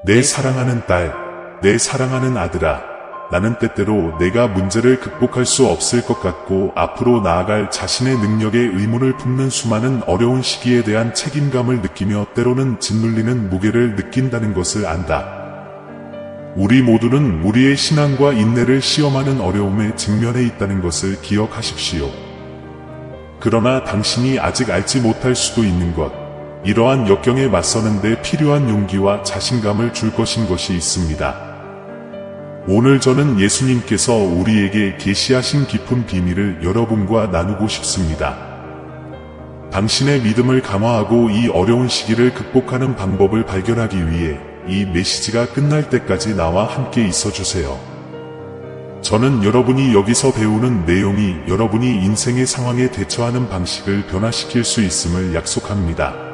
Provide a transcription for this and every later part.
내 사랑하는 딸, 내 사랑하는 아들아, 나는 때때로 내가 문제를 극복할 수 없을 것 같고 앞으로 나아갈 자신의 능력에 의문을 품는 수많은 어려운 시기에 대한 책임감을 느끼며 때로는 짓눌리는 무게를 느낀다는 것을 안다. 우리 모두는 우리의 신앙과 인내를 시험하는 어려움에 직면해 있다는 것을 기억하십시오. 그러나 당신이 아직 알지 못할 수도 있는 것, 이러한 역경에 맞서는 데 필요한 용기와 자신감을 줄 것이 있습니다. 오늘 저는 예수님께서 우리에게 계시하신 깊은 비밀을 여러분과 나누고 싶습니다. 당신의 믿음을 강화하고 이 어려운 시기를 극복하는 방법을 발견하기 위해 이 메시지가 끝날 때까지 나와 함께 있어주세요. 저는 여러분이 여기서 배우는 내용이 여러분이 인생의 상황에 대처하는 방식을 변화시킬 수 있음을 약속합니다.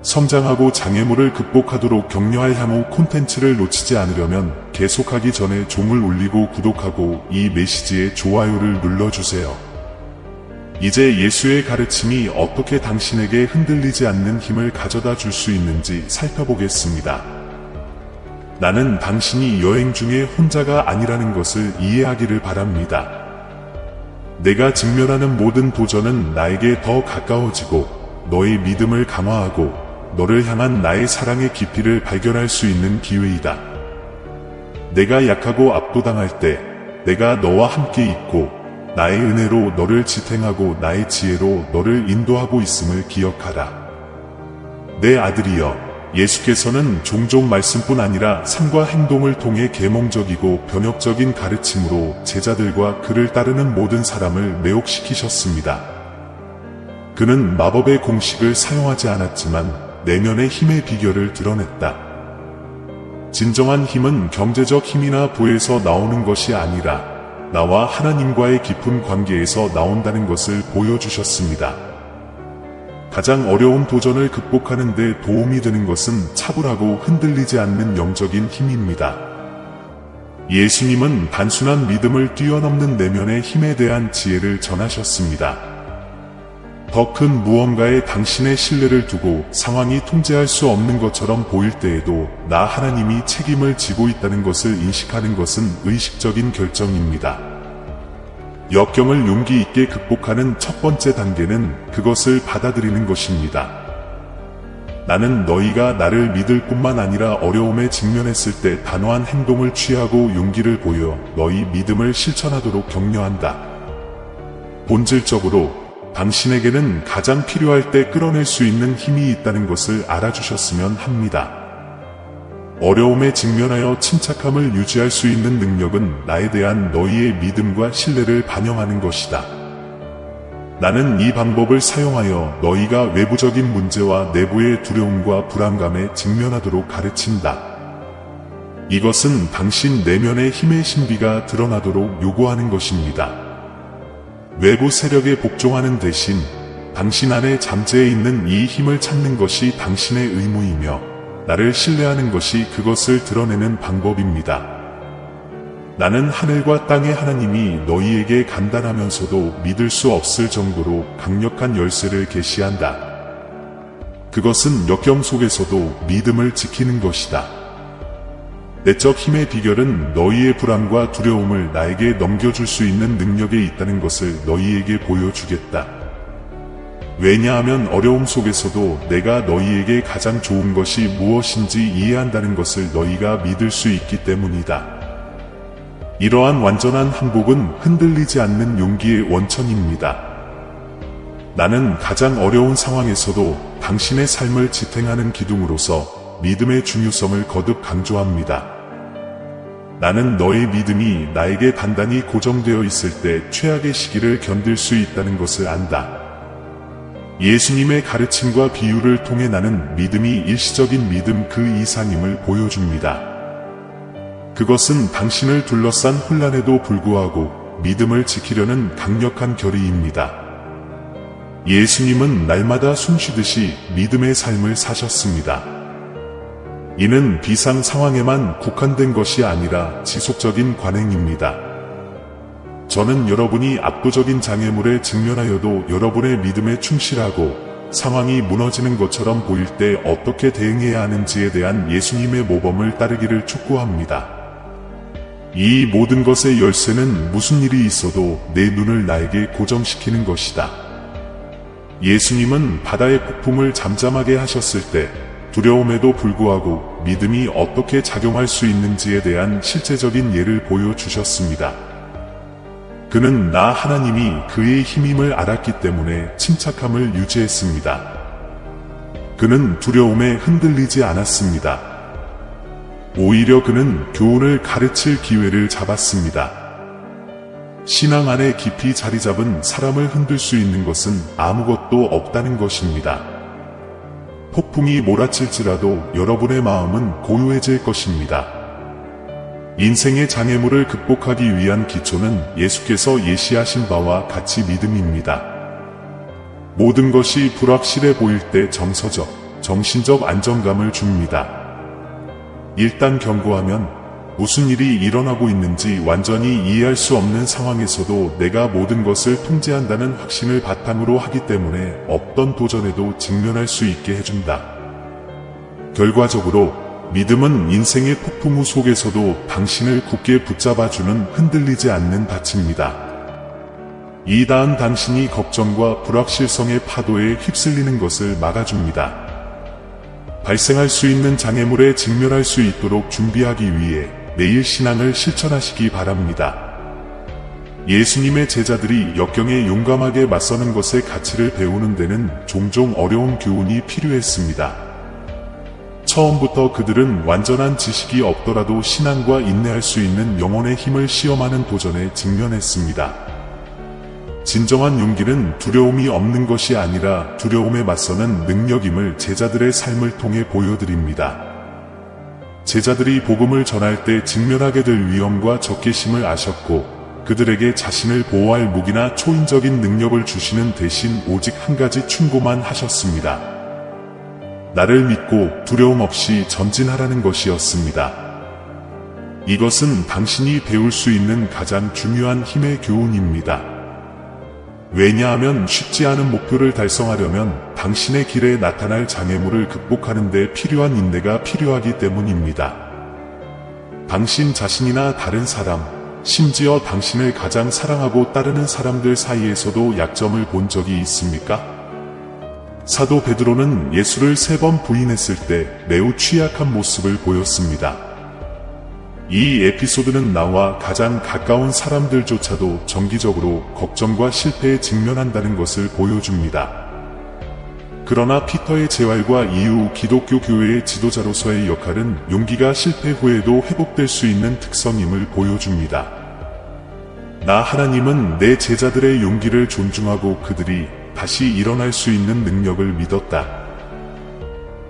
성장하고 장애물을 극복하도록 격려할 향후 콘텐츠를 놓치지 않으려면 계속하기 전에 종을 울리고 구독하고 이 메시지에 좋아요를 눌러주세요. 이제 예수의 가르침이 어떻게 당신에게 흔들리지 않는 힘을 가져다 줄 수 있는지 살펴보겠습니다. 나는 당신이 여행 중에 혼자가 아니라는 것을 이해하기를 바랍니다. 내가 직면하는 모든 도전은 나에게 더 가까워지고 너의 믿음을 강화하고 너를 향한 나의 사랑의 깊이를 발견할 수 있는 기회이다. 내가 약하고 압도당할 때 내가 너와 함께 있고 나의 은혜로 너를 지탱하고 나의 지혜로 너를 인도하고 있음을 기억하라. 내 아들이여, 예수께서는 종종 말씀뿐 아니라 삶과 행동을 통해 계몽적이고 변혁적인 가르침으로 제자들과 그를 따르는 모든 사람을 매혹시키셨습니다. 그는 마법의 공식을 사용하지 않았지만 내면의 힘의 비결을 드러냈다. 진정한 힘은 경제적 힘이나 부에서 나오는 것이 아니라 나와 하나님과의 깊은 관계에서 나온다는 것을 보여주셨습니다. 가장 어려운 도전을 극복하는 데 도움이 되는 것은 차분하고 흔들리지 않는 영적인 힘입니다. 예수님은 단순한 믿음을 뛰어넘는 내면의 힘에 대한 지혜를 전하셨습니다. 더 큰 무언가에 당신의 신뢰를 두고 상황이 통제할 수 없는 것처럼 보일 때에도 나 하나님이 책임을 지고 있다는 것을 인식하는 것은 의식적인 결정입니다. 역경을 용기 있게 극복하는 첫 번째 단계는 그것을 받아들이는 것입니다. 나는 너희가 나를 믿을 뿐만 아니라 어려움에 직면했을 때 단호한 행동을 취하고 용기를 보여 너희 믿음을 실천하도록 격려한다. 본질적으로 당신에게는 가장 필요할 때 끌어낼 수 있는 힘이 있다는 것을 알아주셨으면 합니다. 어려움에 직면하여 침착함을 유지할 수 있는 능력은 나에 대한 너희의 믿음과 신뢰를 반영하는 것이다. 나는 이 방법을 사용하여 너희가 외부적인 문제와 내부의 두려움과 불안감에 직면하도록 가르친다. 이것은 당신 내면의 힘의 신비가 드러나도록 요구하는 것입니다. 외부 세력에 복종하는 대신 당신 안에 잠재해 있는 이 힘을 찾는 것이 당신의 의무이며 나를 신뢰하는 것이 그것을 드러내는 방법입니다. 나는 하늘과 땅의 하나님이 너희에게 간단하면서도 믿을 수 없을 정도로 강력한 열쇠를 계시한다. 그것은 역경 속에서도 믿음을 지키는 것이다. 내적 힘의 비결은 너희의 불안과 두려움을 나에게 넘겨줄 수 있는 능력에 있다는 것을 너희에게 보여주겠다. 왜냐하면 어려움 속에서도 내가 너희에게 가장 좋은 것이 무엇인지 이해한다는 것을 너희가 믿을 수 있기 때문이다. 이러한 완전한 항복은 흔들리지 않는 용기의 원천입니다. 나는 가장 어려운 상황에서도 당신의 삶을 지탱하는 기둥으로서 믿음의 중요성을 거듭 강조합니다. 나는 너의 믿음이 나에게 단단히 고정되어 있을 때 최악의 시기를 견딜 수 있다는 것을 안다. 예수님의 가르침과 비유를 통해 나는 믿음이 일시적인 믿음 그 이상임을 보여줍니다. 그것은 당신을 둘러싼 혼란에도 불구하고 믿음을 지키려는 강력한 결의입니다. 예수님은 날마다 숨쉬듯이 믿음의 삶을 사셨습니다. 이는 비상 상황에만 국한된 것이 아니라 지속적인 관행입니다. 저는 여러분이 압도적인 장애물에 직면하여도 여러분의 믿음에 충실하고 상황이 무너지는 것처럼 보일 때 어떻게 대응해야 하는지에 대한 예수님의 모범을 따르기를 촉구합니다. 이 모든 것의 열쇠는 무슨 일이 있어도 내 눈을 나에게 고정시키는 것이다. 예수님은 바다의 폭풍을 잠잠하게 하셨을 때 두려움에도 불구하고 믿음이 어떻게 작용할 수 있는지에 대한 실제적인 예를 보여주셨습니다. 그는 나 하나님이 그의 힘임을 알았기 때문에 침착함을 유지했습니다. 그는 두려움에 흔들리지 않았습니다. 오히려 그는 교훈을 가르칠 기회를 잡았습니다. 신앙 안에 깊이 자리 잡은 사람을 흔들 수 있는 것은 아무것도 없다는 것입니다. 폭풍이 몰아칠지라도 여러분의 마음은 고요해질 것입니다. 인생의 장애물을 극복하기 위한 기초는 예수께서 예시하신 바와 같이 믿음입니다. 모든 것이 불확실해 보일 때 정서적, 정신적 안정감을 줍니다. 일단 경고하면 무슨 일이 일어나고 있는지 완전히 이해할 수 없는 상황에서도 내가 모든 것을 통제한다는 확신을 바탕으로 하기 때문에 없던 도전에도 직면할 수 있게 해준다. 결과적으로 믿음은 인생의 폭풍우 속에서도 당신을 굳게 붙잡아주는 흔들리지 않는 밭입니다. 이 닿은 당신이 걱정과 불확실성의 파도에 휩쓸리는 것을 막아줍니다. 발생할 수 있는 장애물에 직면할 수 있도록 준비하기 위해 매일 신앙을 실천하시기 바랍니다. 예수님의 제자들이 역경에 용감하게 맞서는 것의 가치를 배우는 데는 종종 어려운 교훈이 필요했습니다. 처음부터 그들은 완전한 지식이 없더라도 신앙과 인내할 수 있는 영혼의 힘을 시험하는 도전에 직면했습니다. 진정한 용기는 두려움이 없는 것이 아니라 두려움에 맞서는 능력임을 제자들의 삶을 통해 보여드립니다. 제자들이 복음을 전할 때 직면하게 될 위험과 적개심을 아셨고 그들에게 자신을 보호할 무기나 초인적인 능력을 주시는 대신 오직 한 가지 충고만 하셨습니다. 나를 믿고 두려움 없이 전진하라는 것이었습니다. 이것은 당신이 배울 수 있는 가장 중요한 힘의 교훈입니다. 왜냐하면 쉽지 않은 목표를 달성하려면 당신의 길에 나타날 장애물을 극복하는 데 필요한 인내가 필요하기 때문입니다. 당신 자신이나 다른 사람, 심지어 당신을 가장 사랑하고 따르는 사람들 사이에서도 약점을 본 적이 있습니까? 사도 베드로는 예수를 3번 부인했을 때 매우 취약한 모습을 보였습니다. 이 에피소드는 나와 가장 가까운 사람들조차도 정기적으로 걱정과 실패에 직면한다는 것을 보여줍니다. 그러나 피터의 재활과 이후 기독교 교회의 지도자로서의 역할은 용기가 실패 후에도 회복될 수 있는 특성임을 보여줍니다. 나 하나님은 내 제자들의 용기를 존중하고 그들이 다시 일어날 수 있는 능력을 믿었다.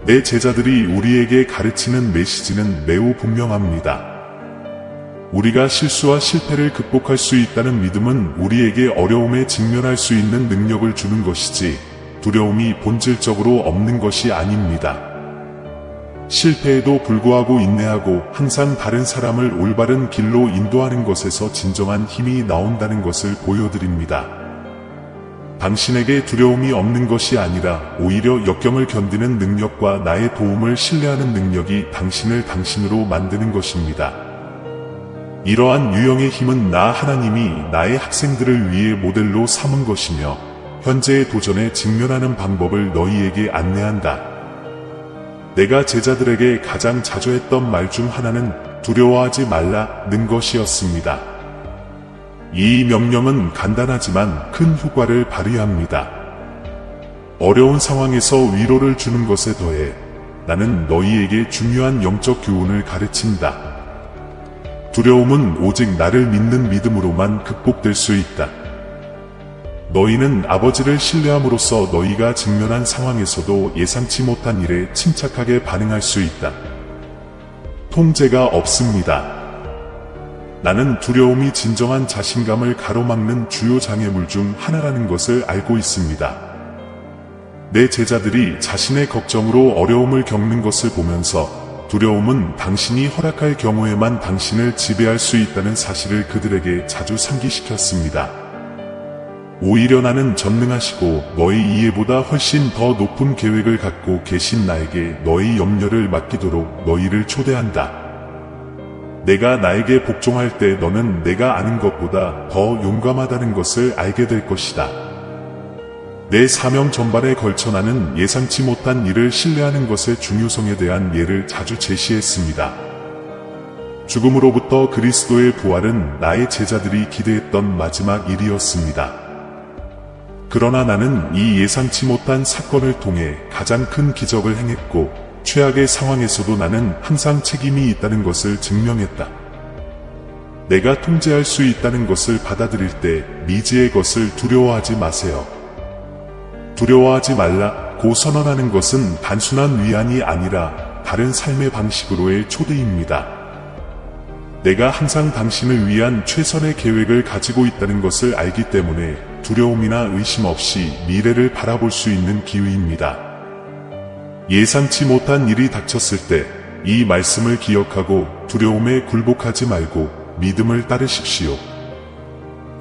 내 제자들이 우리에게 가르치는 메시지는 매우 분명합니다. 우리가 실수와 실패를 극복할 수 있다는 믿음은 우리에게 어려움에 직면할 수 있는 능력을 주는 것이지 두려움이 본질적으로 없는 것이 아닙니다. 실패에도 불구하고 인내하고 항상 다른 사람을 올바른 길로 인도하는 것에서 진정한 힘이 나온다는 것을 보여드립니다. 당신에게 두려움이 없는 것이 아니라 오히려 역경을 견디는 능력과 나의 도움을 신뢰하는 능력이 당신을 당신으로 만드는 것입니다. 이러한 유형의 힘은 나 하나님이 나의 학생들을 위해 모델로 삼은 것이며 현재의 도전에 직면하는 방법을 너희에게 안내한다. 내가 제자들에게 가장 자주 했던 말 중 하나는 두려워하지 말라는 것이었습니다. 이 명령은 간단하지만 큰 효과를 발휘합니다. 어려운 상황에서 위로를 주는 것에 더해 나는 너희에게 중요한 영적 교훈을 가르친다. 두려움은 오직 나를 믿는 믿음으로만 극복될 수 있다. 너희는 아버지를 신뢰함으로써 너희가 직면한 상황에서도 예상치 못한 일에 침착하게 반응할 수 있다. 통제가 없습니다. 나는 두려움이 진정한 자신감을 가로막는 주요 장애물 중 하나라는 것을 알고 있습니다. 내 제자들이 자신의 걱정으로 어려움을 겪는 것을 보면서 두려움은 당신이 허락할 경우에만 당신을 지배할 수 있다는 사실을 그들에게 자주 상기시켰습니다. 오히려 나는 전능하시고 너희 이해보다 훨씬 더 높은 계획을 갖고 계신 나에게 너희 염려를 맡기도록 너희를 초대한다. 내가 나에게 복종할 때 너는 내가 아는 것보다 더 용감하다는 것을 알게 될 것이다. 내 사명 전반에 걸쳐 나는 예상치 못한 일을 신뢰하는 것의 중요성에 대한 예를 자주 제시했습니다. 죽음으로부터 그리스도의 부활은 나의 제자들이 기대했던 마지막 일이었습니다. 그러나 나는 이 예상치 못한 사건을 통해 가장 큰 기적을 행했고 최악의 상황에서도 나는 항상 책임이 있다는 것을 증명했다. 내가 통제할 수 있다는 것을 받아들일 때 미지의 것을 두려워하지 마세요. 두려워하지 말라고 선언하는 것은 단순한 위안이 아니라 다른 삶의 방식으로의 초대입니다. 내가 항상 당신을 위한 최선의 계획을 가지고 있다는 것을 알기 때문에 두려움이나 의심 없이 미래를 바라볼 수 있는 기회입니다. 예상치 못한 일이 닥쳤을 때 이 말씀을 기억하고 두려움에 굴복하지 말고 믿음을 따르십시오.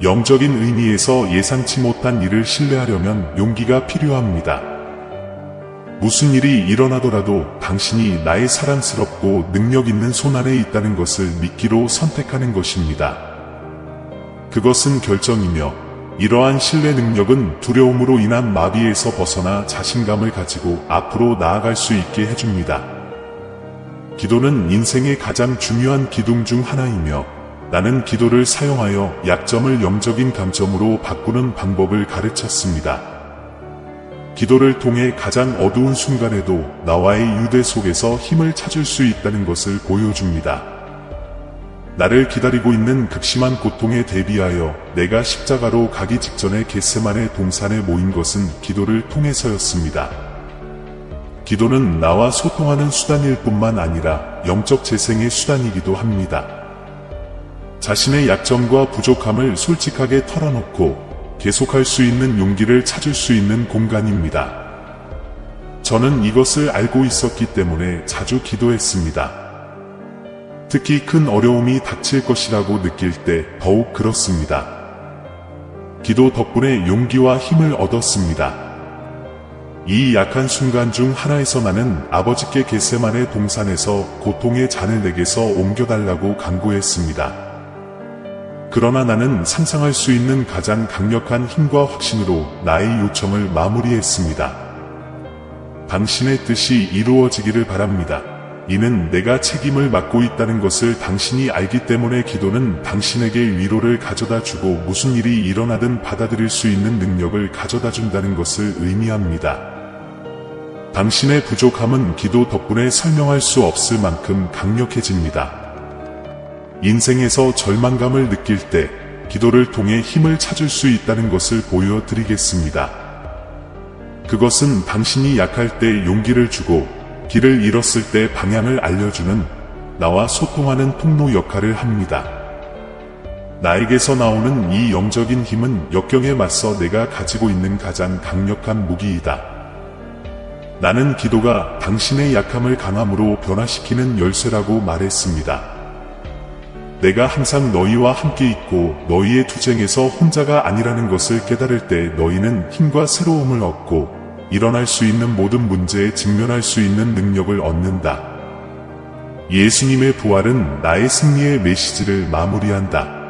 영적인 의미에서 예상치 못한 일을 신뢰하려면 용기가 필요합니다. 무슨 일이 일어나더라도 당신이 나의 사랑스럽고 능력 있는 손 안에 있다는 것을 믿기로 선택하는 것입니다. 그것은 결정이며 이러한 신뢰 능력은 두려움으로 인한 마비에서 벗어나 자신감을 가지고 앞으로 나아갈 수 있게 해줍니다. 기도는 인생의 가장 중요한 기둥 중 하나이며 나는 기도를 사용하여 약점을 영적인 강점으로 바꾸는 방법을 가르쳤습니다. 기도를 통해 가장 어두운 순간에도 나와의 유대 속에서 힘을 찾을 수 있다는 것을 보여줍니다. 나를 기다리고 있는 극심한 고통에 대비하여 내가 십자가로 가기 직전에 겟세마네 동산에 모인 것은 기도를 통해서였습니다. 기도는 나와 소통하는 수단일 뿐만 아니라 영적 재생의 수단이기도 합니다. 자신의 약점과 부족함을 솔직하게 털어놓고 계속할 수 있는 용기를 찾을 수 있는 공간입니다. 저는 이것을 알고 있었기 때문에 자주 기도했습니다. 특히 큰 어려움이 닥칠 것이라고 느낄 때 더욱 그렇습니다. 기도 덕분에 용기와 힘을 얻었습니다. 이 약한 순간 중 하나에서 나는 아버지께 겟세마네 동산에서 고통의 잔을 내게서 옮겨달라고 간구했습니다. 그러나 나는 상상할 수 있는 가장 강력한 힘과 확신으로 나의 요청을 마무리했습니다. 당신의 뜻이 이루어지기를 바랍니다. 이는 내가 책임을 맡고 있다는 것을 당신이 알기 때문에 기도는 당신에게 위로를 가져다 주고 무슨 일이 일어나든 받아들일 수 있는 능력을 가져다 준다는 것을 의미합니다. 당신의 부족함은 기도 덕분에 설명할 수 없을 만큼 강력해집니다. 인생에서 절망감을 느낄 때 기도를 통해 힘을 찾을 수 있다는 것을 보여드리겠습니다. 그것은 당신이 약할 때 용기를 주고 길을 잃었을 때 방향을 알려주는 나와 소통하는 통로 역할을 합니다. 나에게서 나오는 이 영적인 힘은 역경에 맞서 내가 가지고 있는 가장 강력한 무기이다. 나는 기도가 당신의 약함을 강함으로 변화시키는 열쇠라고 말했습니다. 내가 항상 너희와 함께 있고 너희의 투쟁에서 혼자가 아니라는 것을 깨달을 때 너희는 힘과 새로움을 얻고 일어날 수 있는 모든 문제에 직면할 수 있는 능력을 얻는다. 예수님의 부활은 나의 승리의 메시지를 마무리한다.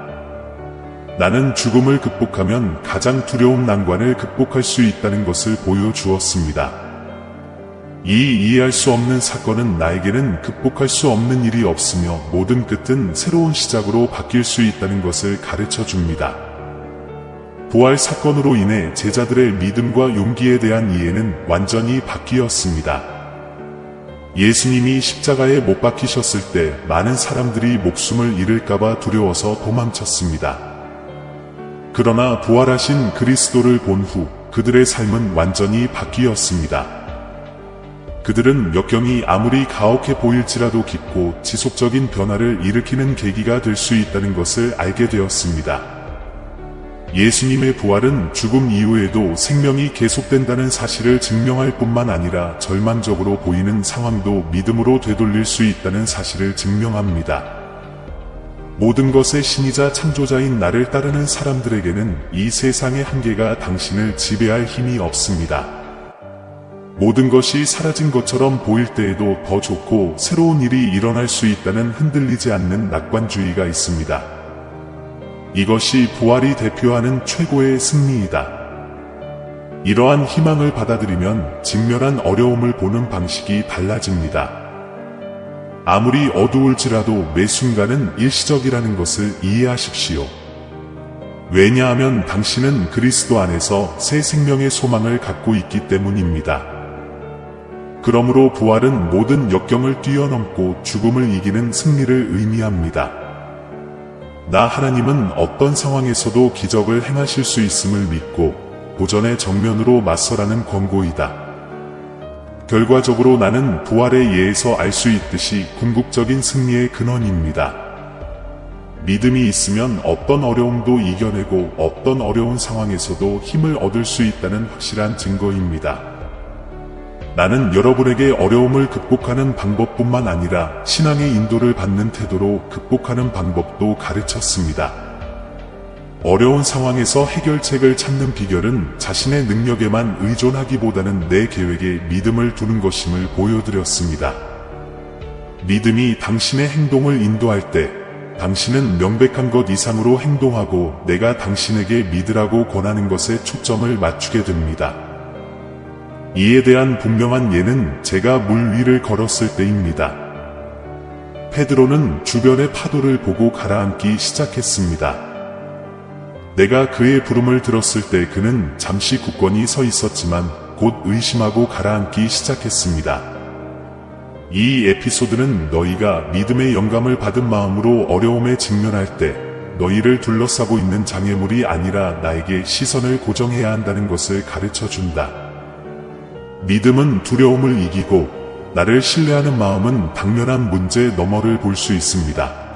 나는 죽음을 극복하면 가장 두려운 난관을 극복할 수 있다는 것을 보여주었습니다. 이 이해할 수 없는 사건은 나에게는 극복할 수 없는 일이 없으며 모든 끝은 새로운 시작으로 바뀔 수 있다는 것을 가르쳐 줍니다. 부활 사건으로 인해 제자들의 믿음과 용기에 대한 이해는 완전히 바뀌었습니다. 예수님이 십자가에 못 박히셨을 때 많은 사람들이 목숨을 잃을까봐 두려워서 도망쳤습니다. 그러나 부활하신 그리스도를 본 후 그들의 삶은 완전히 바뀌었습니다. 그들은 역경이 아무리 가혹해 보일지라도 깊고 지속적인 변화를 일으키는 계기가 될 수 있다는 것을 알게 되었습니다. 예수님의 부활은 죽음 이후에도 생명이 계속된다는 사실을 증명할 뿐만 아니라 절망적으로 보이는 상황도 믿음으로 되돌릴 수 있다는 사실을 증명합니다. 모든 것의 신이자 창조자인 나를 따르는 사람들에게는 이 세상의 한계가 당신을 지배할 힘이 없습니다. 모든 것이 사라진 것처럼 보일 때에도 더 좋고 새로운 일이 일어날 수 있다는 흔들리지 않는 낙관주의가 있습니다. 이것이 부활이 대표하는 최고의 승리이다. 이러한 희망을 받아들이면 직면한 어려움을 보는 방식이 달라집니다. 아무리 어두울지라도 매 순간은 일시적이라는 것을 이해하십시오. 왜냐하면 당신은 그리스도 안에서 새 생명의 소망을 갖고 있기 때문입니다. 그러므로 부활은 모든 역경을 뛰어넘고 죽음을 이기는 승리를 의미합니다. 나 하나님은 어떤 상황에서도 기적을 행하실 수 있음을 믿고 도전의 정면으로 맞서라는 권고이다. 결과적으로 나는 부활의 예에서 알 수 있듯이 궁극적인 승리의 근원입니다. 믿음이 있으면 어떤 어려움도 이겨내고 어떤 어려운 상황에서도 힘을 얻을 수 있다는 확실한 증거입니다. 나는 여러분에게 어려움을 극복하는 방법뿐만 아니라 신앙의 인도를 받는 태도로 극복하는 방법도 가르쳤습니다. 어려운 상황에서 해결책을 찾는 비결은 자신의 능력에만 의존하기보다는 내 계획에 믿음을 두는 것임을 보여드렸습니다. 믿음이 당신의 행동을 인도할 때 당신은 명백한 것 이상으로 행동하고 내가 당신에게 믿으라고 권하는 것에 초점을 맞추게 됩니다. 이에 대한 분명한 예는 제가 물 위를 걸었을 때입니다. 페드로는 주변의 파도를 보고 가라앉기 시작했습니다. 내가 그의 부름을 들었을 때 그는 잠시 굳건히 서 있었지만 곧 의심하고 가라앉기 시작했습니다. 이 에피소드는 너희가 믿음의 영감을 받은 마음으로 어려움에 직면할 때 너희를 둘러싸고 있는 장애물이 아니라 나에게 시선을 고정해야 한다는 것을 가르쳐 준다. 믿음은 두려움을 이기고 나를 신뢰하는 마음은 당면한 문제 너머를 볼 수 있습니다.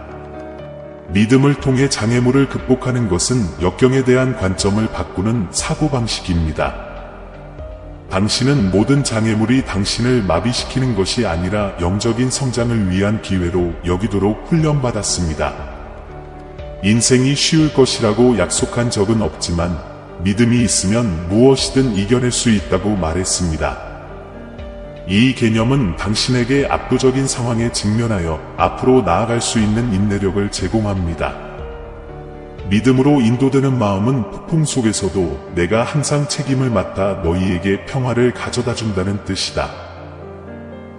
믿음을 통해 장애물을 극복하는 것은 역경에 대한 관점을 바꾸는 사고방식입니다. 당신은 모든 장애물이 당신을 마비시키는 것이 아니라 영적인 성장을 위한 기회로 여기도록 훈련받았습니다. 인생이 쉬울 것이라고 약속한 적은 없지만 믿음이 있으면 무엇이든 이겨낼 수 있다고 말했습니다. 이 개념은 당신에게 압도적인 상황에 직면하여 앞으로 나아갈 수 있는 인내력을 제공합니다. 믿음으로 인도되는 마음은 폭풍 속에서도 내가 항상 책임을 맡아 너희에게 평화를 가져다 준다는 뜻이다.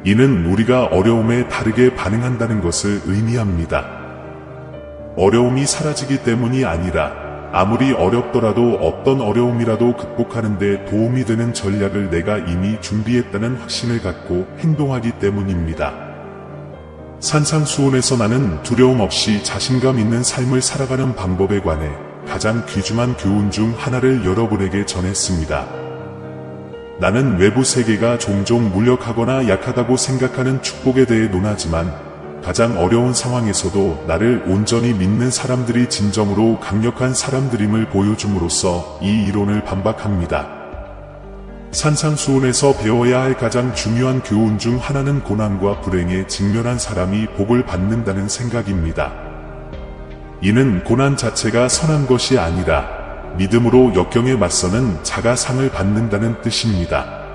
이는 우리가 어려움에 다르게 반응한다는 것을 의미합니다. 어려움이 사라지기 때문이 아니라 아무리 어렵더라도 어떤 어려움이라도 극복하는 데 도움이 되는 전략을 내가 이미 준비했다는 확신을 갖고 행동하기 때문입니다. 산상수훈에서 나는 두려움 없이 자신감 있는 삶을 살아가는 방법에 관해 가장 귀중한 교훈 중 하나를 여러분에게 전했습니다. 나는 외부 세계가 종종 무력하거나 약하다고 생각하는 축복에 대해 논하지만 가장 어려운 상황에서도 나를 온전히 믿는 사람들이 진정으로 강력한 사람들임을 보여줌으로써 이 이론을 반박합니다. 산상수훈에서 배워야 할 가장 중요한 교훈 중 하나는 고난과 불행에 직면한 사람이 복을 받는다는 생각입니다. 이는 고난 자체가 선한 것이 아니라 믿음으로 역경에 맞서는 자가 상을 받는다는 뜻입니다.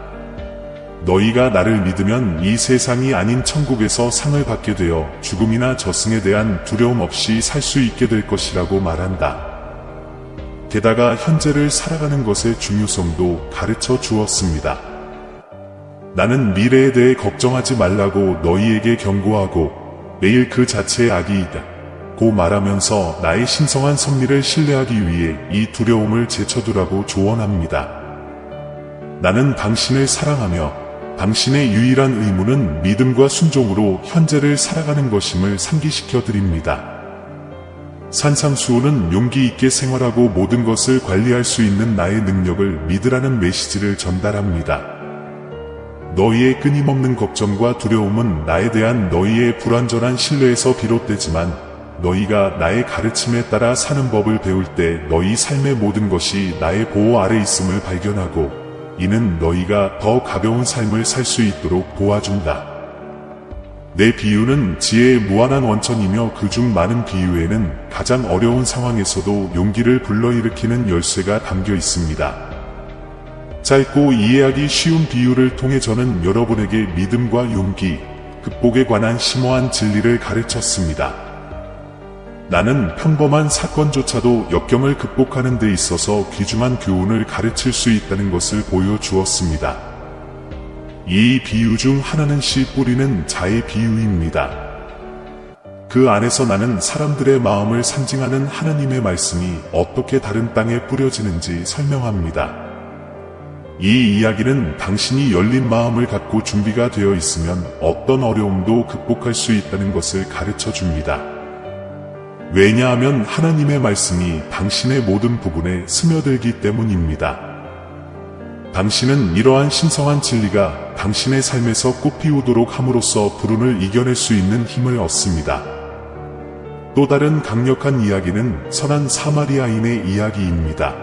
너희가 나를 믿으면 이 세상이 아닌 천국에서 상을 받게 되어 죽음이나 저승에 대한 두려움 없이 살 수 있게 될 것이라고 말한다. 게다가 현재를 살아가는 것의 중요성도 가르쳐 주었습니다. 나는 미래에 대해 걱정하지 말라고 너희에게 경고하고 매일 그 자체의 악이다 고 말하면서 나의 신성한 섭리를 신뢰하기 위해 이 두려움을 제쳐두라고 조언합니다. 나는 당신을 사랑하며 당신의 유일한 의무는 믿음과 순종으로 현재를 살아가는 것임을 상기시켜 드립니다. 산상수훈은 용기 있게 생활하고 모든 것을 관리할 수 있는 나의 능력을 믿으라는 메시지를 전달합니다. 너희의 끊임없는 걱정과 두려움은 나에 대한 너희의 불완전한 신뢰에서 비롯되지만 너희가 나의 가르침에 따라 사는 법을 배울 때 너희 삶의 모든 것이 나의 보호 아래 있음을 발견하고 이는 너희가 더 가벼운 삶을 살 수 있도록 도와준다. 내 비유는 지혜의 무한한 원천이며 그중 많은 비유에는 가장 어려운 상황에서도 용기를 불러일으키는 열쇠가 담겨 있습니다. 짧고 이해하기 쉬운 비유를 통해 저는 여러분에게 믿음과 용기, 극복에 관한 심오한 진리를 가르쳤습니다. 나는 평범한 사건조차도 역경을 극복하는 데 있어서 귀중한 교훈을 가르칠 수 있다는 것을 보여주었습니다. 이 비유 중 하나는 씨 뿌리는 자의 비유입니다. 그 안에서 나는 사람들의 마음을 상징하는 하나님의 말씀이 어떻게 다른 땅에 뿌려지는지 설명합니다. 이 이야기는 당신이 열린 마음을 갖고 준비가 되어 있으면 어떤 어려움도 극복할 수 있다는 것을 가르쳐 줍니다. 왜냐하면 하나님의 말씀이 당신의 모든 부분에 스며들기 때문입니다. 당신은 이러한 신성한 진리가 당신의 삶에서 꽃피우도록 함으로써 불운을 이겨낼 수 있는 힘을 얻습니다. 또 다른 강력한 이야기는 선한 사마리아인의 이야기입니다.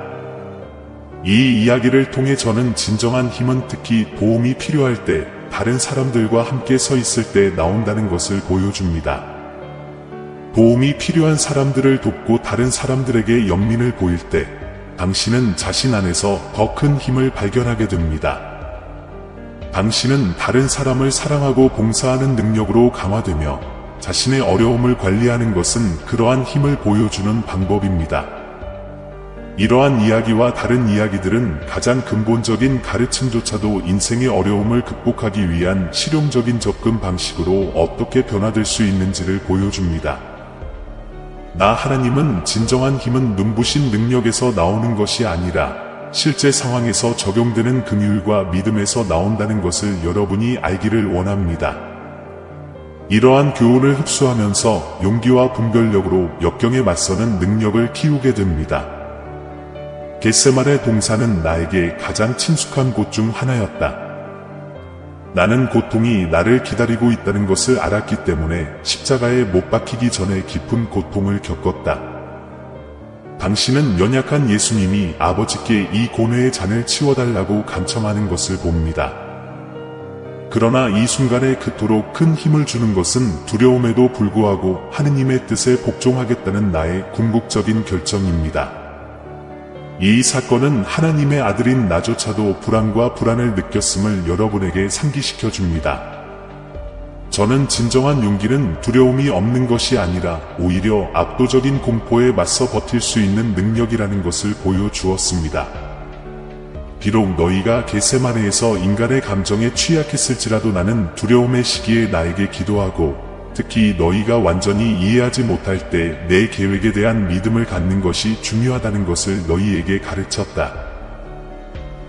이 이야기를 통해 저는 진정한 힘은 특히 도움이 필요할 때 다른 사람들과 함께 서 있을 때 나온다는 것을 보여줍니다. 도움이 필요한 사람들을 돕고 다른 사람들에게 연민을 보일 때 당신은 자신 안에서 더 큰 힘을 발견하게 됩니다. 당신은 다른 사람을 사랑하고 봉사하는 능력으로 강화되며 자신의 어려움을 관리하는 것은 그러한 힘을 보여주는 방법입니다. 이러한 이야기와 다른 이야기들은 가장 근본적인 가르침조차도 인생의 어려움을 극복하기 위한 실용적인 접근 방식으로 어떻게 변화될 수 있는지를 보여줍니다. 나 하나님은 진정한 힘은 눈부신 능력에서 나오는 것이 아니라 실제 상황에서 적용되는 긍휼과 믿음에서 나온다는 것을 여러분이 알기를 원합니다. 이러한 교훈을 흡수하면서 용기와 분별력으로 역경에 맞서는 능력을 키우게 됩니다. 겟세마네 동산은 나에게 가장 친숙한 곳 중 하나였다. 나는 고통이 나를 기다리고 있다는 것을 알았기 때문에 십자가에 못 박히기 전에 깊은 고통을 겪었다. 당신은 연약한 예수님이 아버지께 이 고뇌의 잔을 치워달라고 간청하는 것을 봅니다. 그러나 이 순간에 그토록 큰 힘을 주는 것은 두려움에도 불구하고 하느님의 뜻에 복종하겠다는 나의 궁극적인 결정입니다. 이 사건은 하나님의 아들인 나조차도 불안과 불안을 느꼈음을 여러분에게 상기시켜 줍니다. 저는 진정한 용기는 두려움이 없는 것이 아니라 오히려 압도적인 공포에 맞서 버틸 수 있는 능력이라는 것을 보여주었습니다. 비록 너희가 겟세마네에서 인간의 감정에 취약했을지라도 나는 두려움의 시기에 나에게 기도하고 특히 너희가 완전히 이해하지 못할 때 내 계획에 대한 믿음을 갖는 것이 중요하다는 것을 너희에게 가르쳤다.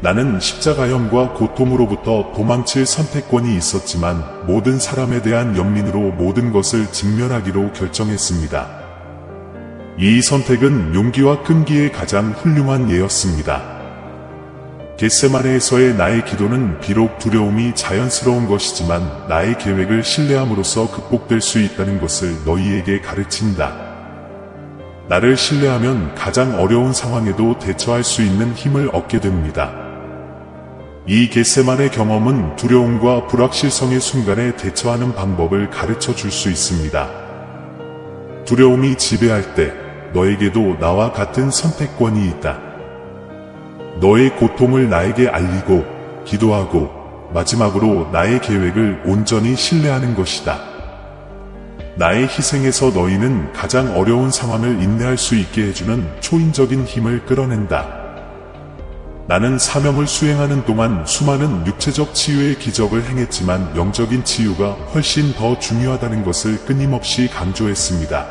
나는 십자가형과 고통으로부터 도망칠 선택권이 있었지만 모든 사람에 대한 연민으로 모든 것을 직면하기로 결정했습니다. 이 선택은 용기와 끈기의 가장 훌륭한 예였습니다. 겟세마네에서의 나의 기도는 비록 두려움이 자연스러운 것이지만 나의 계획을 신뢰함으로써 극복될 수 있다는 것을 너희에게 가르친다. 나를 신뢰하면 가장 어려운 상황에도 대처할 수 있는 힘을 얻게 됩니다. 이 겟세마네 경험은 두려움과 불확실성의 순간에 대처하는 방법을 가르쳐 줄 수 있습니다. 두려움이 지배할 때 너에게도 나와 같은 선택권이 있다. 너의 고통을 나에게 알리고 기도하고 마지막으로 나의 계획을 온전히 신뢰하는 것이다. 나의 희생에서 너희는 가장 어려운 상황을 인내할 수 있게 해주는 초인적인 힘을 끌어낸다. 나는 사명을 수행하는 동안 수많은 육체적 치유의 기적을 행했지만 영적인 치유가 훨씬 더 중요하다는 것을 끊임없이 강조했습니다.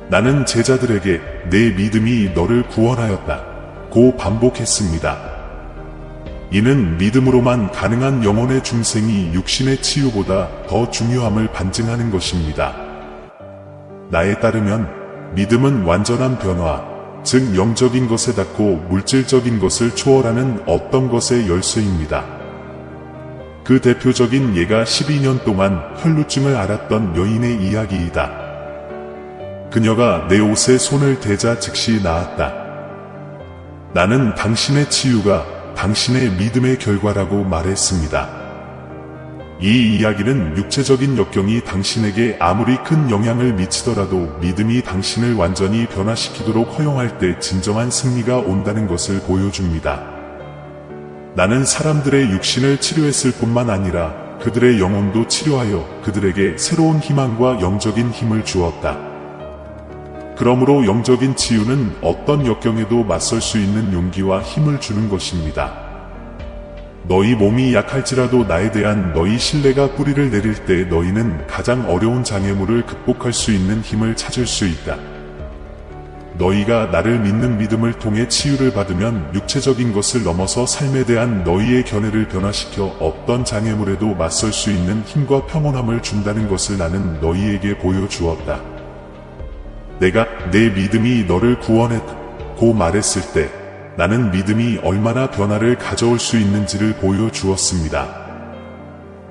나는 제자들에게 내 믿음이 너를 구원하였다. 고 반복했습니다. 이는 믿음으로만 가능한 영혼의 중생이 육신의 치유보다 더 중요함을 반증하는 것입니다. 나에 따르면 믿음은 완전한 변화, 즉 영적인 것에 닿고 물질적인 것을 초월하는 어떤 것의 열쇠입니다. 그 대표적인 예가 12년 동안 혈루증을 앓았던 여인의 이야기이다. 그녀가 내 옷에 손을 대자 즉시 나았다. 나는 당신의 치유가 당신의 믿음의 결과라고 말했습니다. 이 이야기는 육체적인 역경이 당신에게 아무리 큰 영향을 미치더라도 믿음이 당신을 완전히 변화시키도록 허용할 때 진정한 승리가 온다는 것을 보여줍니다. 나는 사람들의 육신을 치료했을 뿐만 아니라 그들의 영혼도 치료하여 그들에게 새로운 희망과 영적인 힘을 주었다. 그러므로 영적인 치유는 어떤 역경에도 맞설 수 있는 용기와 힘을 주는 것입니다. 너희 몸이 약할지라도 나에 대한 너희 신뢰가 뿌리를 내릴 때 너희는 가장 어려운 장애물을 극복할 수 있는 힘을 찾을 수 있다. 너희가 나를 믿는 믿음을 통해 치유를 받으면 육체적인 것을 넘어서 삶에 대한 너희의 견해를 변화시켜 어떤 장애물에도 맞설 수 있는 힘과 평온함을 준다는 것을 나는 너희에게 보여주었다. 내가 내 믿음이 너를 구원했다고 말했을 때 나는 믿음이 얼마나 변화를 가져올 수 있는지를 보여주었습니다.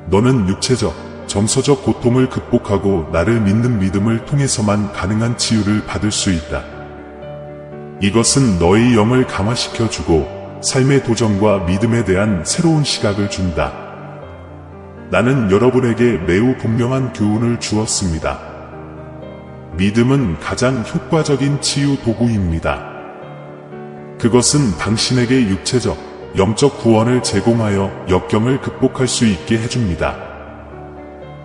너는 육체적, 정서적 고통을 극복하고 나를 믿는 믿음을 통해서만 가능한 치유를 받을 수 있다. 이것은 너의 영을 강화시켜주고 삶의 도전과 믿음에 대한 새로운 시각을 준다. 나는 여러분에게 매우 분명한 교훈을 주었습니다. 믿음은 가장 효과적인 치유 도구입니다. 그것은 당신에게 육체적, 영적 구원을 제공하여 역경을 극복할 수 있게 해줍니다.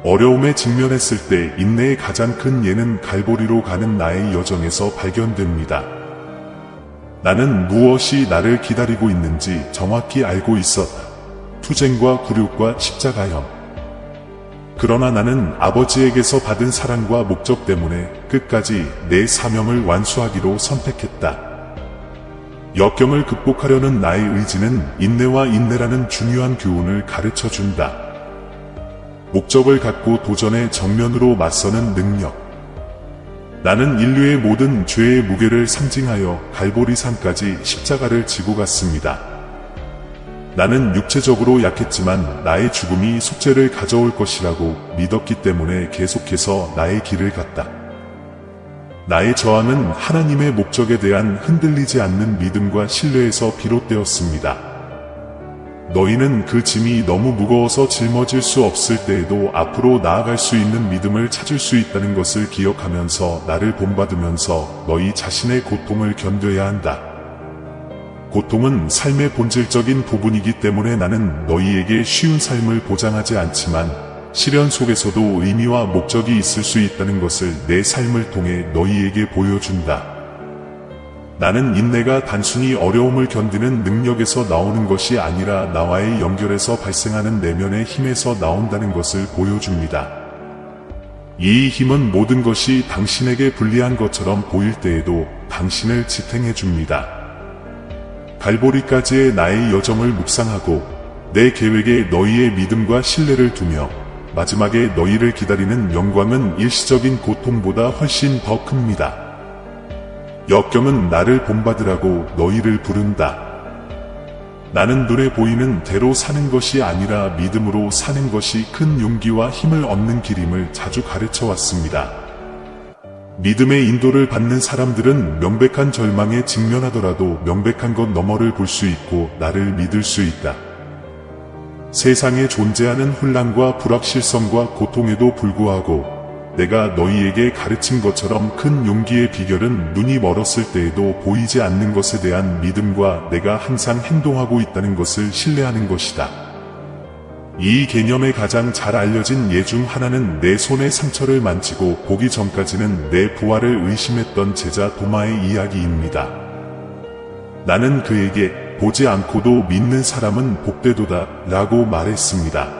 어려움에 직면했을 때 인내의 가장 큰 예는 갈보리로 가는 나의 여정에서 발견됩니다. 나는 무엇이 나를 기다리고 있는지 정확히 알고 있었다. 투쟁과 굴욕과 십자가형. 그러나 나는 아버지에게서 받은 사랑과 목적 때문에 끝까지 내 사명을 완수하기로 선택했다. 역경을 극복하려는 나의 의지는 인내와 인내라는 중요한 교훈을 가르쳐 준다. 목적을 갖고 도전의 정면으로 맞서는 능력. 나는 인류의 모든 죄의 무게를 상징하여 갈보리산까지 십자가를 지고 갔습니다. 나는 육체적으로 약했지만 나의 죽음이 속죄를 가져올 것이라고 믿었기 때문에 계속해서 나의 길을 갔다. 나의 저항은 하나님의 목적에 대한 흔들리지 않는 믿음과 신뢰에서 비롯되었습니다. 너희는 그 짐이 너무 무거워서 짊어질 수 없을 때에도 앞으로 나아갈 수 있는 믿음을 찾을 수 있다는 것을 기억하면서 나를 본받으면서 너희 자신의 고통을 견뎌야 한다. 고통은 삶의 본질적인 부분이기 때문에 나는 너희에게 쉬운 삶을 보장하지 않지만 시련 속에서도 의미와 목적이 있을 수 있다는 것을 내 삶을 통해 너희에게 보여준다. 나는 인내가 단순히 어려움을 견디는 능력에서 나오는 것이 아니라 나와의 연결에서 발생하는 내면의 힘에서 나온다는 것을 보여줍니다. 이 힘은 모든 것이 당신에게 불리한 것처럼 보일 때에도 당신을 지탱해 줍니다. 갈보리까지의 나의 여정을 묵상하고 내 계획에 너희의 믿음과 신뢰를 두며 마지막에 너희를 기다리는 영광은 일시적인 고통보다 훨씬 더 큽니다. 역경은 나를 본받으라고 너희를 부른다. 나는 눈에 보이는 대로 사는 것이 아니라 믿음으로 사는 것이 큰 용기와 힘을 얻는 길임을 자주 가르쳐 왔습니다. 믿음의 인도를 받는 사람들은 명백한 절망에 직면하더라도 명백한 것 너머를 볼 수 있고 나를 믿을 수 있다. 세상에 존재하는 혼란과 불확실성과 고통에도 불구하고 내가 너희에게 가르친 것처럼 큰 용기의 비결은 눈이 멀었을 때에도 보이지 않는 것에 대한 믿음과 내가 항상 행동하고 있다는 것을 신뢰하는 것이다. 이 개념의 가장 잘 알려진 예 중 하나는 내 손의 상처를 만지고 보기 전까지는 내 부활을 의심했던 제자 도마의 이야기입니다. 나는 그에게 보지 않고도 믿는 사람은 복되도다 라고 말했습니다.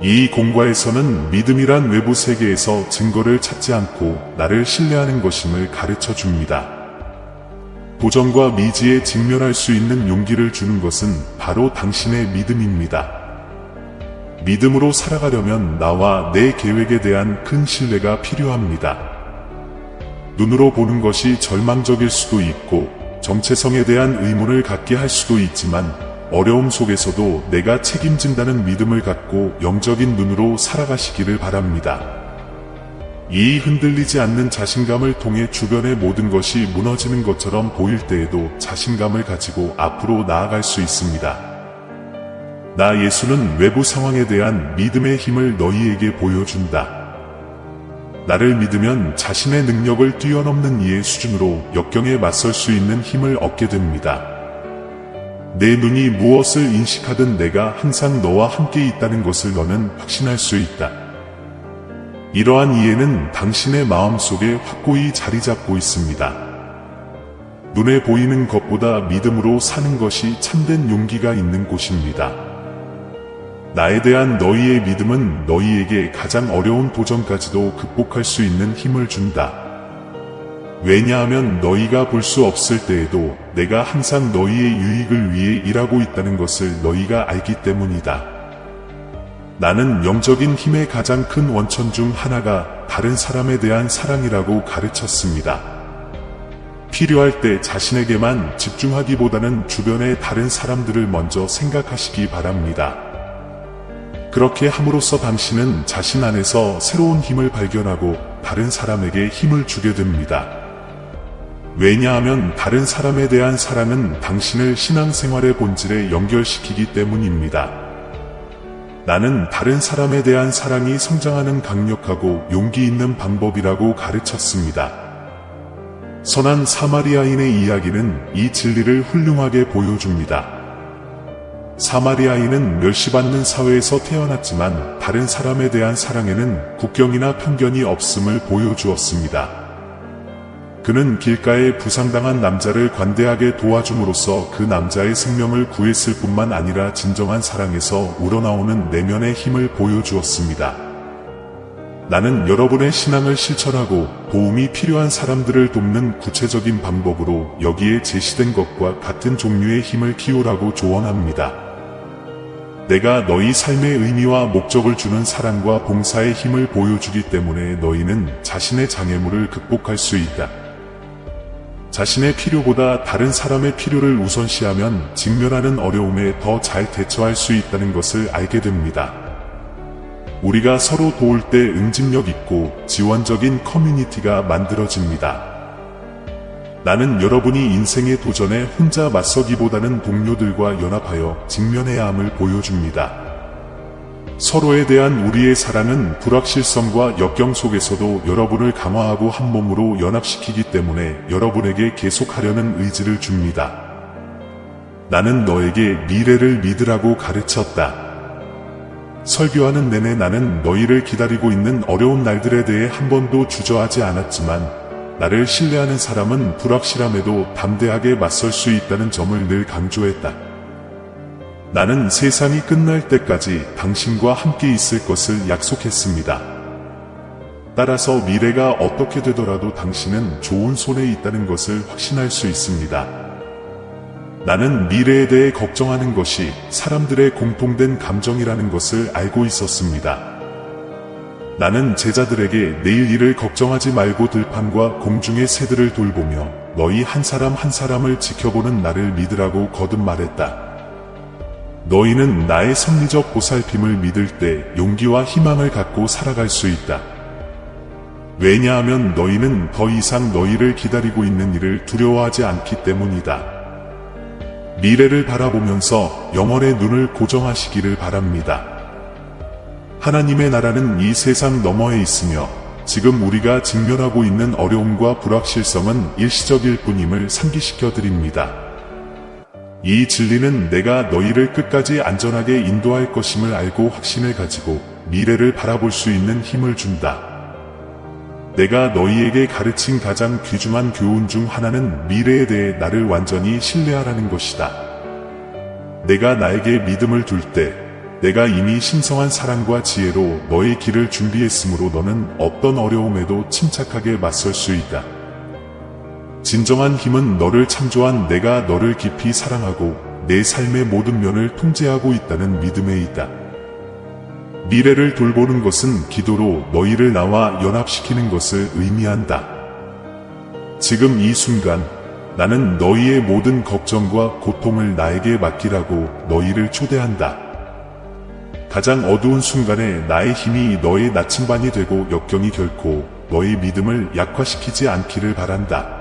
이 공과에서는 믿음이란 외부 세계에서 증거를 찾지 않고 나를 신뢰하는 것임을 가르쳐 줍니다. 도전과 미지에 직면할 수 있는 용기를 주는 것은 바로 당신의 믿음입니다. 믿음으로 살아가려면 나와 내 계획에 대한 큰 신뢰가 필요합니다. 눈으로 보는 것이 절망적일 수도 있고 정체성에 대한 의문을 갖게 할 수도 있지만 어려움 속에서도 내가 책임진다는 믿음을 갖고 영적인 눈으로 살아가시기를 바랍니다. 이 흔들리지 않는 자신감을 통해 주변의 모든 것이 무너지는 것처럼 보일 때에도 자신감을 가지고 앞으로 나아갈 수 있습니다. 나 예수는 외부 상황에 대한 믿음의 힘을 너희에게 보여준다. 나를 믿으면 자신의 능력을 뛰어넘는 이의 수준으로 역경에 맞설 수 있는 힘을 얻게 됩니다. 내 눈이 무엇을 인식하든 내가 항상 너와 함께 있다는 것을 너는 확신할 수 있다. 이러한 이해는 당신의 마음속에 확고히 자리 잡고 있습니다. 눈에 보이는 것보다 믿음으로 사는 것이 참된 용기가 있는 곳입니다. 나에 대한 너희의 믿음은 너희에게 가장 어려운 도전까지도 극복할 수 있는 힘을 준다. 왜냐하면 너희가 볼 수 없을 때에도 내가 항상 너희의 유익을 위해 일하고 있다는 것을 너희가 알기 때문이다. 나는 영적인 힘의 가장 큰 원천 중 하나가 다른 사람에 대한 사랑이라고 가르쳤습니다. 필요할 때 자신에게만 집중하기보다는 주변의 다른 사람들을 먼저 생각하시기 바랍니다. 그렇게 함으로써 당신은 자신 안에서 새로운 힘을 발견하고 다른 사람에게 힘을 주게 됩니다. 왜냐하면 다른 사람에 대한 사랑은 당신을 신앙생활의 본질에 연결시키기 때문입니다. 나는 다른 사람에 대한 사랑이 성장하는 강력하고 용기 있는 방법이라고 가르쳤습니다. 선한 사마리아인의 이야기는 이 진리를 훌륭하게 보여줍니다. 사마리아인은 멸시받는 사회에서 태어났지만 다른 사람에 대한 사랑에는 국경이나 편견이 없음을 보여주었습니다. 그는 길가에 부상당한 남자를 관대하게 도와줌으로써 그 남자의 생명을 구했을 뿐만 아니라 진정한 사랑에서 우러나오는 내면의 힘을 보여주었습니다. 나는 여러분의 신앙을 실천하고 도움이 필요한 사람들을 돕는 구체적인 방법으로 여기에 제시된 것과 같은 종류의 힘을 키우라고 조언합니다. 내가 너희 삶의 의미와 목적을 주는 사랑과 봉사의 힘을 보여주기 때문에 너희는 자신의 장애물을 극복할 수 있다. 자신의 필요보다 다른 사람의 필요를 우선시하면 직면하는 어려움에 더 잘 대처할 수 있다는 것을 알게 됩니다. 우리가 서로 도울 때 응집력 있고 지원적인 커뮤니티가 만들어집니다. 나는 여러분이 인생의 도전에 혼자 맞서기보다는 동료들과 연합하여 직면해야 함을 보여줍니다. 서로에 대한 우리의 사랑은 불확실성과 역경 속에서도 여러분을 강화하고 한 몸으로 연합시키기 때문에 여러분에게 계속하려는 의지를 줍니다. 나는 너에게 미래를 믿으라고 가르쳤다. 설교하는 내내 나는 너희를 기다리고 있는 어려운 날들에 대해 한 번도 주저하지 않았지만 나를 신뢰하는 사람은 불확실함에도 담대하게 맞설 수 있다는 점을 늘 강조했다. 나는 세상이 끝날 때까지 당신과 함께 있을 것을 약속했습니다. 따라서 미래가 어떻게 되더라도 당신은 좋은 손에 있다는 것을 확신할 수 있습니다. 나는 미래에 대해 걱정하는 것이 사람들의 공통된 감정이라는 것을 알고 있었습니다. 나는 제자들에게 내일 일을 걱정하지 말고 들판과 공중의 새들을 돌보며 너희 한 사람 한 사람을 지켜보는 나를 믿으라고 거듭 말했다. 너희는 나의 섭리적 보살핌을 믿을 때 용기와 희망을 갖고 살아갈 수 있다. 왜냐하면 너희는 더 이상 너희를 기다리고 있는 일을 두려워하지 않기 때문이다. 미래를 바라보면서 영혼의 눈을 고정하시기를 바랍니다. 하나님의 나라는 이 세상 너머에 있으며 지금 우리가 직면하고 있는 어려움과 불확실성은 일시적일 뿐임을 상기시켜 드립니다. 이 진리는 내가 너희를 끝까지 안전하게 인도할 것임을 알고 확신을 가지고 미래를 바라볼 수 있는 힘을 준다. 내가 너희에게 가르친 가장 귀중한 교훈 중 하나는 미래에 대해 나를 완전히 신뢰하라는 것이다. 내가 나에게 믿음을 둘 때 내가 이미 신성한 사랑과 지혜로 너의 길을 준비했으므로 너는 어떤 어려움에도 침착하게 맞설 수 있다. 진정한 힘은 너를 창조한 내가 너를 깊이 사랑하고 내 삶의 모든 면을 통제하고 있다는 믿음에 있다. 미래를 돌보는 것은 기도로 너희를 나와 연합시키는 것을 의미한다. 지금 이 순간 나는 너희의 모든 걱정과 고통을 나에게 맡기라고 너희를 초대한다. 가장 어두운 순간에 나의 힘이 너의 나침반이 되고 역경이 결코 너의 믿음을 약화시키지 않기를 바란다.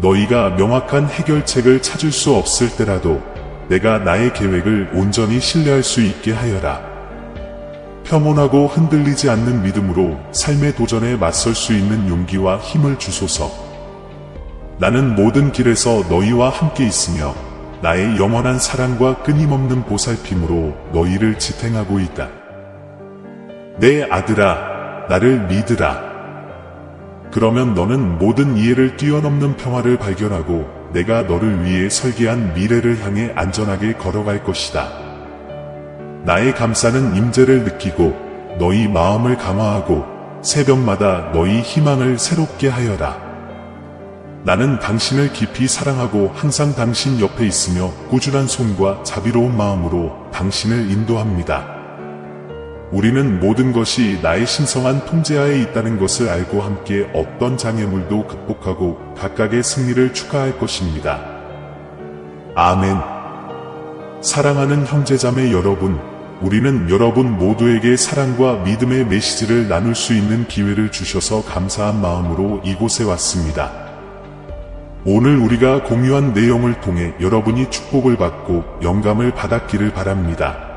너희가 명확한 해결책을 찾을 수 없을 때라도 내가 나의 계획을 온전히 신뢰할 수 있게 하여라. 평온하고 흔들리지 않는 믿음으로 삶의 도전에 맞설 수 있는 용기와 힘을 주소서. 나는 모든 길에서 너희와 함께 있으며 나의 영원한 사랑과 끊임없는 보살핌으로 너희를 지탱하고 있다. 내 아들아, 나를 믿으라. 그러면 너는 모든 이해를 뛰어넘는 평화를 발견하고 내가 너를 위해 설계한 미래를 향해 안전하게 걸어갈 것이다. 나의 감싸는 임재를 느끼고 너희 마음을 강화하고 새벽마다 너희 희망을 새롭게 하여라. 나는 당신을 깊이 사랑하고 항상 당신 옆에 있으며 꾸준한 손과 자비로운 마음으로 당신을 인도합니다. 우리는 모든 것이 나의 신성한 통제하에 있다는 것을 알고 함께 어떤 장애물도 극복하고 각각의 승리를 축하할 것입니다. 아멘. 사랑하는 형제자매 여러분, 우리는 여러분 모두에게 사랑과 믿음의 메시지를 나눌 수 있는 기회를 주셔서 감사한 마음으로 이곳에 왔습니다. 오늘 우리가 공유한 내용을 통해 여러분이 축복을 받고 영감을 받았기를 바랍니다.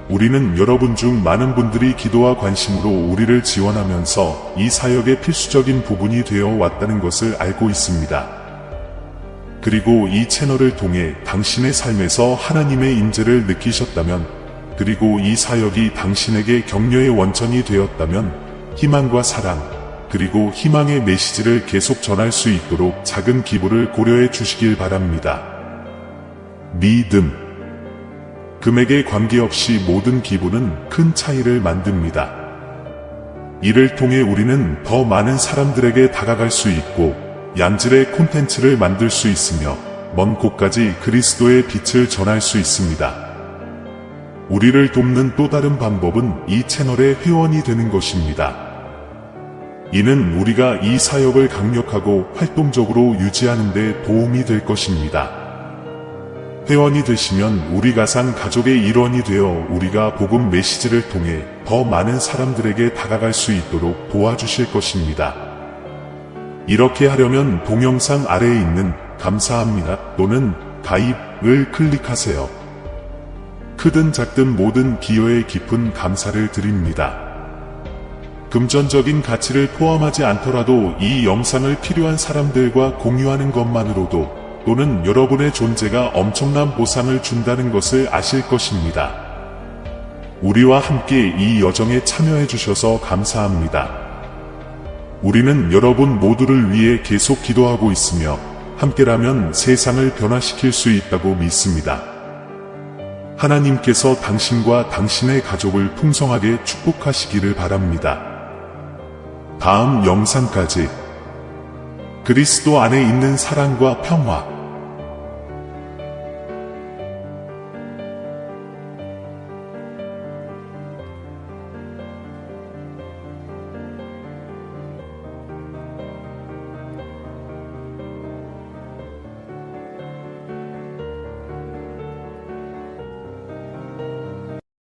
우리는 여러분 중 많은 분들이 기도와 관심으로 우리를 지원하면서 이 사역의 필수적인 부분이 되어 왔다는 것을 알고 있습니다. 그리고 이 채널을 통해 당신의 삶에서 하나님의 임재를 느끼셨다면, 그리고 이 사역이 당신에게 격려의 원천이 되었다면, 희망과 사랑, 그리고 희망의 메시지를 계속 전할 수 있도록 작은 기부를 고려해 주시길 바랍니다. 믿음. 금액에 관계없이 모든 기부는 큰 차이를 만듭니다. 이를 통해 우리는 더 많은 사람들에게 다가갈 수 있고 양질의 콘텐츠를 만들 수 있으며 먼 곳까지 그리스도의 빛을 전할 수 있습니다. 우리를 돕는 또 다른 방법은 이 채널의 회원이 되는 것입니다. 이는 우리가 이 사역을 강력하고 활동적으로 유지하는 데 도움이 될 것입니다. 회원이 되시면 우리 가상 가족의 일원이 되어 우리가 복음 메시지를 통해 더 많은 사람들에게 다가갈 수 있도록 도와주실 것입니다. 이렇게 하려면 동영상 아래에 있는 감사합니다 또는 가입을 클릭하세요. 크든 작든 모든 기여에 깊은 감사를 드립니다. 금전적인 가치를 포함하지 않더라도 이 영상을 필요한 사람들과 공유하는 것만으로도 또는 여러분의 존재가 엄청난 보상을 준다는 것을 아실 것입니다. 우리와 함께 이 여정에 참여해 주셔서 감사합니다. 우리는 여러분 모두를 위해 계속 기도하고 있으며 함께라면 세상을 변화시킬 수 있다고 믿습니다. 하나님께서 당신과 당신의 가족을 풍성하게 축복하시기를 바랍니다. 다음 영상까지 그리스도 안에 있는 사랑과 평화,